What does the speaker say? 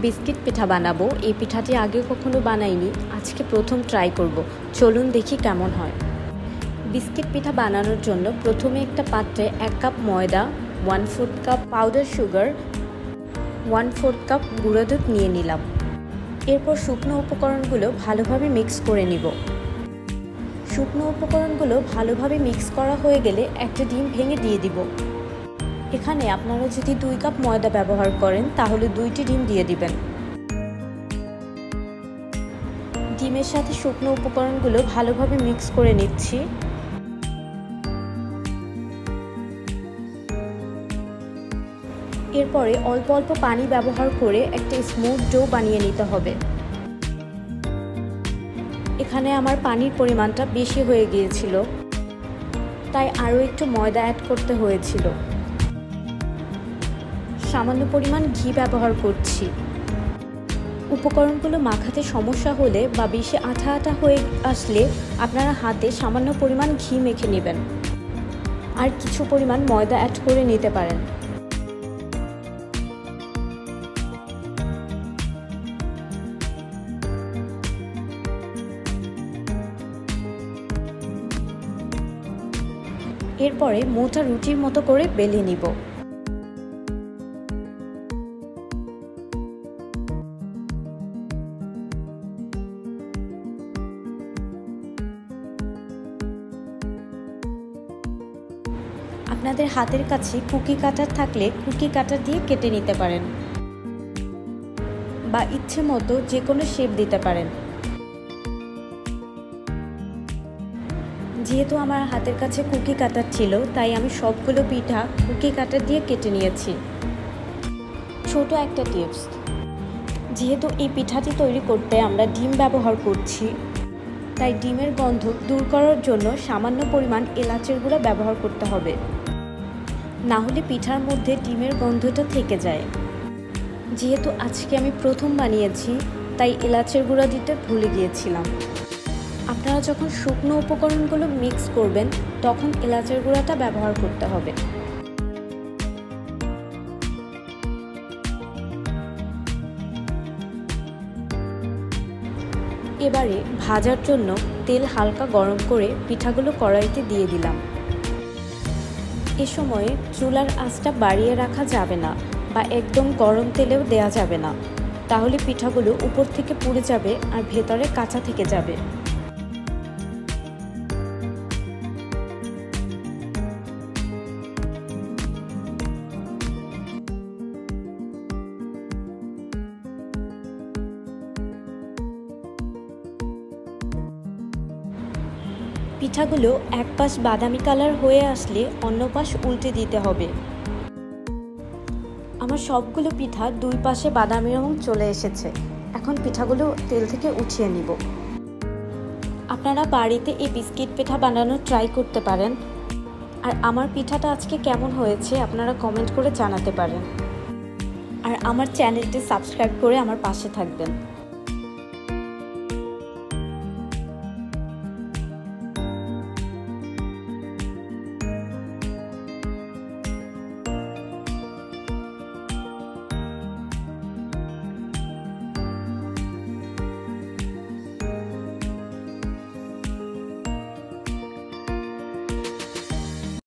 Biscuit পিঠা বানাবো। এই পিঠাটি আগে কখনো বানাইনি, আজকে প্রথম ট্রাই করব। চলুন দেখি কেমন হয়। বিস্কিট পিঠা বানানোর জন্য প্রথমে একটা পাত্রে 1 কাপ ময়দা, 1/4 কাপ পাউডার সুগার, 1/4 কাপ গুঁড়ো দুধ নিয়ে নিলাম। এরপর শুকনো উপকরণগুলো ভালোভাবে মিক্স করে নিব। শুকনো উপকরণগুলো ভালোভাবে মিক্স করা হয়ে গেলে একটা ডিম ভেঙে দিয়ে দিব। এখানে আপনারা যদি 2 কাপ ময়দা ব্যবহার করেন তাহলে 2টি ডিম দিয়ে দিবেন। ডিমের সাথে শুকনো উপকরণগুলো ভালোভাবে মিক্স করে নিচ্ছি। এরপরে অল্প অল্প পানি ব্যবহার করে একটা স্মুথ ডো বানিয়ে নিতে হবে। এখানে আমার পানির পরিমাণটা বেশি হয়ে গিয়েছিল, তাই আরও একটু ময়দা অ্যাড করতে হয়েছিল। সামান্য পরিমাণ ঘি ব্যবহার করছি। উপকরণগুলো মাখাতে সমস্যা হলে বা বেশি আঠা আঠা হয়ে আসলে আপনারা হাতে সামান্য পরিমাণ ঘি মেখে নেবেন, আর কিছু পরিমাণ ময়দা অ্যাড করে নিতে পারেন। এরপরে মোটা রুটির মতো করে বেলে নিব। আপনাদের হাতের কাছে কুকি কাটার থাকলে কুকি কাটার দিয়ে কেটে নিতে পারেন, বা ইচ্ছে মতো যে কোনো শেপ দিতে পারেন। যেহেতু আমার হাতের কাছে কুকি কাটার ছিল, তাই আমি সবগুলো পিঠা কুকি কাটার দিয়ে কেটে নিয়েছি। ছোট একটা টিপস, যেহেতু এই পিঠাটি তৈরি করতে আমরা ডিম ব্যবহার করছি, তাই ডিমের গন্ধ দূর করার জন্য সামান্য পরিমাণ এলাচের গুঁড়া ব্যবহার করতে হবে, না হলে পিঠার মধ্যে ডিমের গন্ধটা থেকে যায়। যেহেতু আজকে আমি প্রথম বানিয়েছি, তাই এলাচের গুঁড়া দিতে ভুলে গিয়েছিলাম। আপনারা যখন শুকনো উপকরণগুলো মিক্স করবেন তখন এলাচের গুঁড়াটা ব্যবহার করতে হবে। এবারে ভাজার জন্য তেল হালকা গরম করে পিঠাগুলো কড়াইতে দিয়ে দিলাম। এ সময়ে চুলার আঁচটা বাড়িয়ে রাখা যাবে না, বা একদম গরম তেলেও দেওয়া যাবে না, তাহলে পিঠাগুলো উপর থেকে পুড়ে যাবে আর ভেতরে কাঁচা থেকে যাবে। পিঠাগুলো এক পাশ বাদামি কালার হয়ে আসলে অন্য পাশ উল্টে দিতে হবে। আমার সবগুলো পিঠা 2 পাশে বাদামি রং চলে এসেছে। এখন পিঠাগুলো তেল থেকে উঠিয়ে নিব। আপনারা বাড়িতে এই বিস্কিট পিঠা বানানো ট্রাই করতে পারেন। আর আমার পিঠাটা আজকে কেমন হয়েছে আপনারা কমেন্ট করে জানাতে পারেন। আর আমার চ্যানেলটি সাবস্ক্রাইব করে আমার পাশে থাকবেন।